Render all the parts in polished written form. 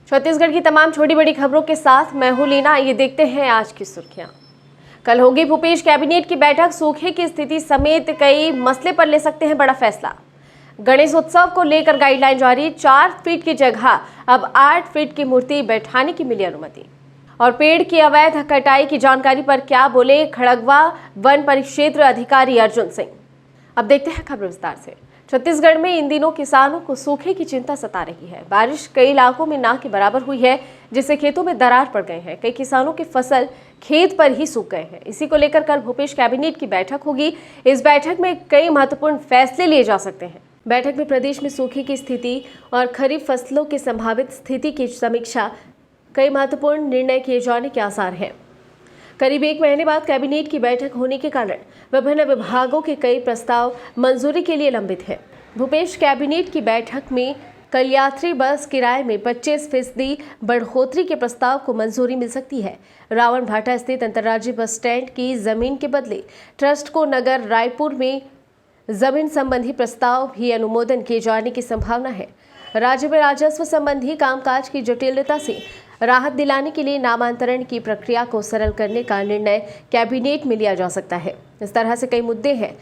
छत्तीसगढ़ की तमाम छोटी बड़ी खबरों के साथ मैं हूं लीना। ये देखते हैं आज की सुर्खियां। कल होगी भूपेश कैबिनेट की बैठक। सूखे की स्थिति समेत कई मसले पर ले सकते हैं बड़ा फैसला। गणेश उत्सव को लेकर गाइडलाइन जारी। 4 फीट की जगह अब 8 फीट की मूर्ति बैठाने की मिली अनुमति। और पेड़ की अवैध कटाई की जानकारी पर क्या बोले खड़गवा वन परिक्षेत्र अधिकारी अर्जुन सिंह। अब देखते हैं खबर विस्तार से। छत्तीसगढ़ में इन दिनों किसानों को सूखे की चिंता सता रही है। बारिश कई इलाकों में ना के बराबर हुई है, जिससे खेतों में दरार पड़ गए हैं। कई किसानों की फसल खेत पर ही सूख गए हैं। इसी को लेकर कल भूपेश कैबिनेट की बैठक होगी। इस बैठक में कई महत्वपूर्ण फैसले लिए जा सकते हैं। बैठक में प्रदेश में सूखे की स्थिति और खरीफ फसलों की संभावित स्थिति की समीक्षा, कई महत्वपूर्ण निर्णय किए जाने के आसार हैं। करीब 1 महीने बाद कैबिनेट की बैठक होने के कारण विभिन्न विभागों के कई प्रस्ताव मंजूरी के लिए लंबित हैं। भूपेश कैबिनेट की बैठक में कल यात्री बस किराए में 25% बढ़ोतरी के प्रस्ताव को मंजूरी मिल सकती है। रावण भाटा स्थित अंतर्राज्यीय बस स्टैंड की जमीन के बदले ट्रस्ट को नगर रायपुर में जमीन संबंधी प्रस्ताव भी अनुमोदन किए जाने की संभावना है। राज्य में राजस्व संबंधी कामकाज की जटिलता से राहत दिलाने के लिए नामांतरण की प्रक्रिया को सरल करने का निर्णय कैबिनेट में लिया जा सकता है। इस तरह से कई मुद्दे हैं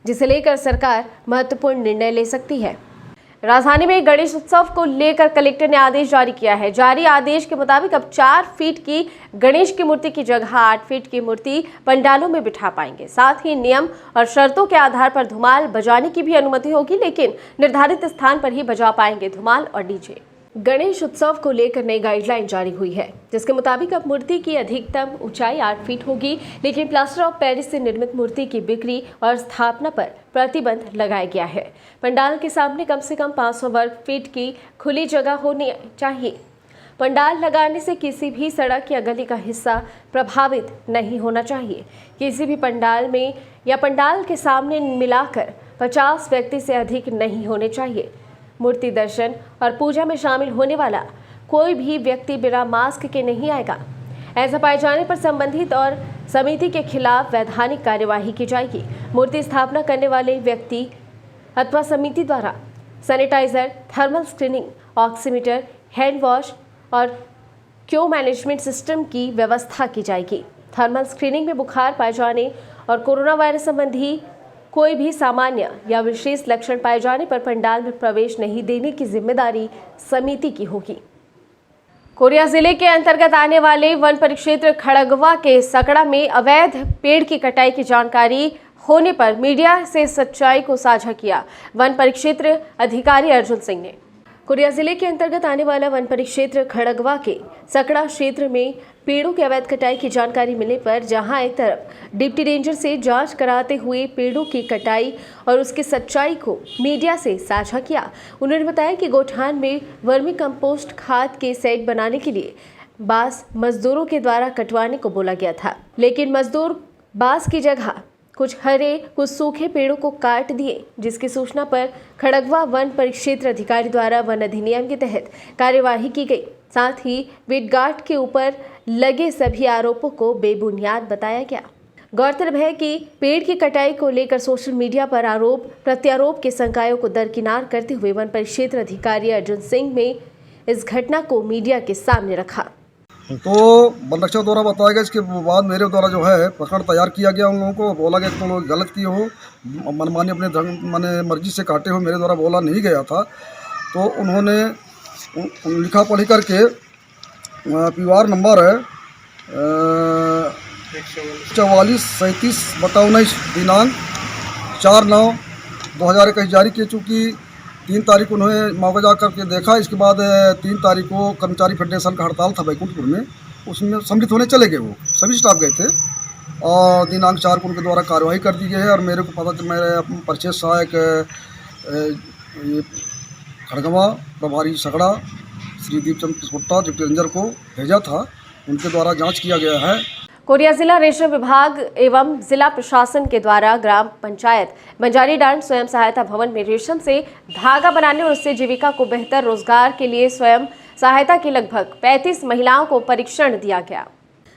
जिसे लेकर सरकार महत्वपूर्ण निर्णय ले सकती है। राजधानी में गणेश उत्सव को लेकर कलेक्टर ने आदेश जारी किया है। जारी आदेश के मुताबिक अब 4 फीट की गणेश की मूर्ति की जगह 8 फीट की मूर्ति पंडालों में बिठा पाएंगे। साथ ही नियम और शर्तों के आधार पर धुमाल बजाने की भी अनुमति होगी, लेकिन निर्धारित स्थान पर ही बजा पाएंगे धुमाल और डीजे। गणेश उत्सव को लेकर नई गाइडलाइन जारी हुई है, जिसके मुताबिक अब मूर्ति की अधिकतम ऊंचाई 8 फीट होगी, लेकिन प्लास्टर ऑफ पेरिस से निर्मित मूर्ति की बिक्री और स्थापना पर प्रतिबंध लगाया गया है। पंडाल के सामने कम से कम 500 वर्ग फीट की खुली जगह होनी चाहिए। पंडाल लगाने से किसी भी सड़क या गली का हिस्सा प्रभावित नहीं होना चाहिए। किसी भी पंडाल में या पंडाल के सामने मिलाकर 50 व्यक्ति से अधिक नहीं होने चाहिए। मूर्ति दर्शन और पूजा में शामिल होने वाला कोई भी व्यक्ति बिना मास्क के नहीं आएगा। ऐसा पाए जाने पर संबंधित और समिति के खिलाफ वैधानिक कार्यवाही की जाएगी। मूर्ति स्थापना करने वाले व्यक्ति अथवा समिति द्वारा sanitiser, thermal screening, oximeter, hand wash और क्यू मैनेजमेंट सिस्टम की व्यवस्था की जाएगी। थर्मल स्क्रीनिंग में बुखार पाए जाने और कोरोना वायरस संबंधी कोई भी सामान्य या विशेष लक्षण पाए जाने पर पंडाल में प्रवेश नहीं देने की जिम्मेदारी समिति की होगी। कोरिया जिले के अंतर्गत आने वाले वन परिक्षेत्र खड़गवा के सकड़ा में अवैध पेड़ की कटाई की जानकारी होने पर मीडिया से सच्चाई को साझा किया वन परिक्षेत्र अधिकारी अर्जुन सिंह ने। कोरिया जिले के अंतर्गत आने वाला वन परिक्षेत्र खड़गवा के सकड़ा क्षेत्र में पेड़ों की अवैध कटाई की जानकारी मिलने पर जहां एक तरफ डिप्टी रेंजर से जांच कराते हुए पेड़ों की कटाई और उसकी सच्चाई को मीडिया से साझा किया, उन्होंने बताया कि गोठान में वर्मी कंपोस्ट खाद के सेट बनाने के लिए बांस मजदूरों के द्वारा कटवाने को बोला गया था, लेकिन मजदूर बांस की जगह कुछ हरे कुछ सूखे पेड़ों को काट दिए, जिसकी सूचना पर खड़गवा वन परिक्षेत्र अधिकारी द्वारा वन अधिनियम के तहत कार्यवाही की गई। साथ ही वेटगार्ड के ऊपर लगे सभी आरोपों को बेबुनियाद बताया गया। गौरतलब है कि पेड़ की कटाई को लेकर सोशल मीडिया पर आरोप प्रत्यारोप के शंकाओं को दरकिनार करते हुए वन परिक्षेत्र अधिकारी अर्जुन सिंह ने इस घटना को मीडिया के सामने रखा। तो वन रक्षक द्वारा बताया गया, इसके बाद मेरे द्वारा जो है प्रकरण तैयार किया गया। उन लोगों को बोला गया कि तुम लोग गलत किए हो, मनमानी अपने माने मर्जी से काटे हो, मेरे द्वारा बोला नहीं गया था। तो उन्होंने लिखा पढ़ी करके पीवार नंबर है 4437/19 दिनांक 4/9/2021 जारी की। चूँकि 3 तारीख को उन्होंने मौका जा करके देखा। इसके बाद 3 तारीख को कर्मचारी फेडरेशन का हड़ताल था बैकुंठपुर में, उसमें सम्मिलित होने चले गए। वो सभी स्टाफ गए थे और दिनांक 4 को उनके द्वारा कार्रवाई कर दी गई है। और मेरे को पता मेरे परिचय सहायक खड़गवा प्रभारी सकड़ा श्री दीपचंद किस्पोट्टा डिप्टी रेंजर को भेजा था, उनके द्वारा जाँच किया गया है। कोरिया जिला रेशम विभाग एवं जिला प्रशासन के द्वारा ग्राम पंचायत बंजारी डांड स्वयं सहायता भवन में रेशम से धागा बनाने और उससे जीविका को बेहतर रोजगार के लिए स्वयं सहायता की लगभग 35 महिलाओं को प्रशिक्षण दिया गया।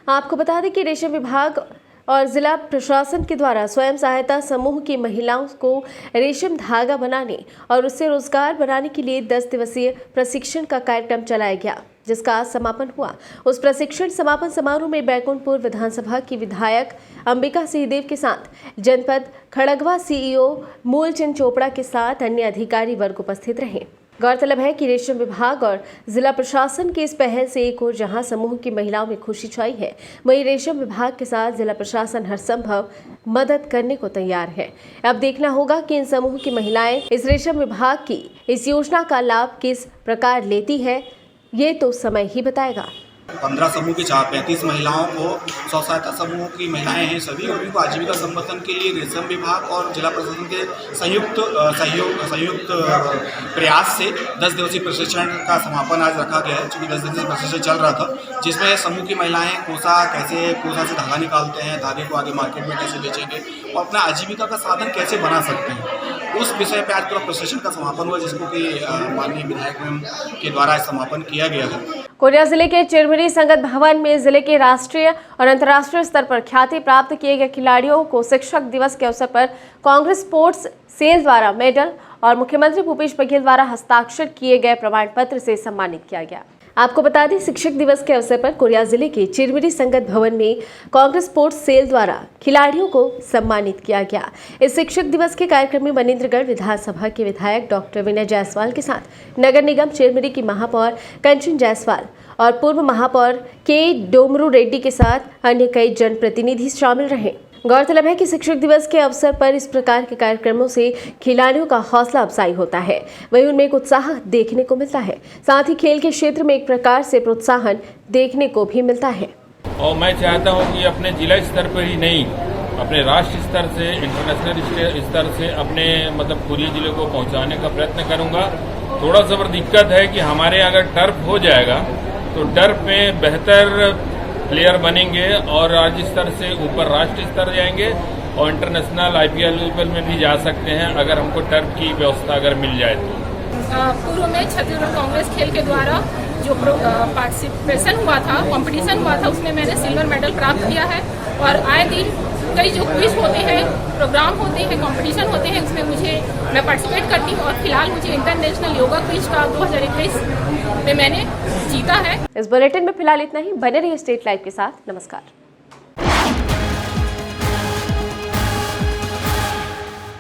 आपको बता दें कि रेशम विभाग और जिला प्रशासन के द्वारा स्वयं सहायता समूह की महिलाओं को रेशम धागा बनाने और उससे रोजगार बनाने के लिए 10 दिवसीय प्रशिक्षण का कार्यक्रम चलाया गया, जिसका आज समापन हुआ। उस प्रशिक्षण समापन समारोह में बैकुंठपुर विधानसभा की विधायक अंबिका सिंहदेव के साथ जनपद खड़गवा सीईओ मूलचंद चोपड़ा के साथ अन्य अधिकारी वर्ग उपस्थित रहे। गौरतलब है कि रेशम विभाग और जिला प्रशासन की इस पहल से एक ओर जहां समूह की महिलाओं में खुशी छाई है, वहीं रेशम विभाग के साथ जिला प्रशासन हर संभव मदद करने को तैयार है। अब देखना होगा कि इन समूह की महिलाएं इस रेशम विभाग की इस योजना का लाभ किस प्रकार लेती है, ये तो समय ही बताएगा। 15 समूह की 35 महिलाओं को स्व सहायता समूह की महिलाएं हैं, सभी उनको आजीविका संवर्धन के लिए रेशम विभाग और जिला प्रशासन के संयुक्त प्रयास से 10 दिवसीय प्रशिक्षण का समापन आज रखा गया है। चूँकि 10 दिवसीय प्रशिक्षण चल रहा था, जिसमें समूह की महिलाएं कोसा से धागा निकालते हैं, धागे को आगे मार्केट में कैसे बेचेंगे और अपना आजीविका का साधन कैसे बना सकते हैं, उस विषय पर आज पूरा प्रशिक्षण का समापन हुआ, जिसको कि माननीय विधायक मैम के द्वारा समापन किया गया है। कोरिया जिले के चिरमिरी संगत भवन में जिले के राष्ट्रीय और अंतर्राष्ट्रीय स्तर पर ख्याति प्राप्त किए गए खिलाड़ियों को शिक्षक दिवस के अवसर पर कांग्रेस स्पोर्ट्स सेल द्वारा मेडल और मुख्यमंत्री भूपेश बघेल द्वारा हस्ताक्षर किए गए प्रमाण पत्र से सम्मानित किया गया। आपको बता दें, शिक्षक दिवस के अवसर पर कोरिया जिले के चिरमिरी संगत भवन में कांग्रेस स्पोर्ट्स सेल द्वारा खिलाड़ियों को सम्मानित किया गया। इस शिक्षक दिवस के कार्यक्रम में मनिंद्रगढ़ विधानसभा के विधायक डॉक्टर विनय जायसवाल के साथ नगर निगम चिरमिरी की महापौर कंचन जायसवाल और पूर्व महापौर के डोमरू रेड्डी के साथ अन्य कई जनप्रतिनिधि शामिल रहे। गौरतलब है कि शिक्षक दिवस के अवसर पर इस प्रकार के कार्यक्रमों से खिलाड़ियों का हौसला अफजाई होता है, वहीं उनमें एक उत्साह देखने को मिलता है। साथ ही खेल के क्षेत्र में एक प्रकार से प्रोत्साहन देखने को भी मिलता है। और मैं चाहता हूं कि अपने जिला स्तर पर ही नहीं, अपने राष्ट्र स्तर से, इंटरनेशनल स्तर से अपने पूरे जिले को पहुंचाने का प्रयत्न करूंगा। थोड़ा सा पर दिक्कत है कि हमारे अगर टर्फ हो जाएगा तो टर्फ में बेहतर प्लेयर बनेंगे और राज्य स्तर से ऊपर राष्ट्रीय स्तर जाएंगे और इंटरनेशनल IPL लेवल में भी जा सकते हैं, अगर हमको टर्फ की व्यवस्था अगर मिल जाए तो। पूर्व में छत्तीसगढ़ कांग्रेस खेल के द्वारा जो पार्टिसिपेशन हुआ था, कंपटीशन हुआ था, उसमें मैंने सिल्वर मेडल प्राप्त किया है। और आए दिन कई जो क्विज होते हैं, प्रोग्राम होते हैं, कंपटीशन होते हैं, उसमें मैं पार्टिसिपेट करती हूँ। और फिलहाल मुझे इंटरनेशनल योगा क्विज का 2021 में मैंने जीता है। इस बुलेटिन में फिलहाल इतना ही। बने रहिए स्टेट लाइव के साथ। नमस्कार।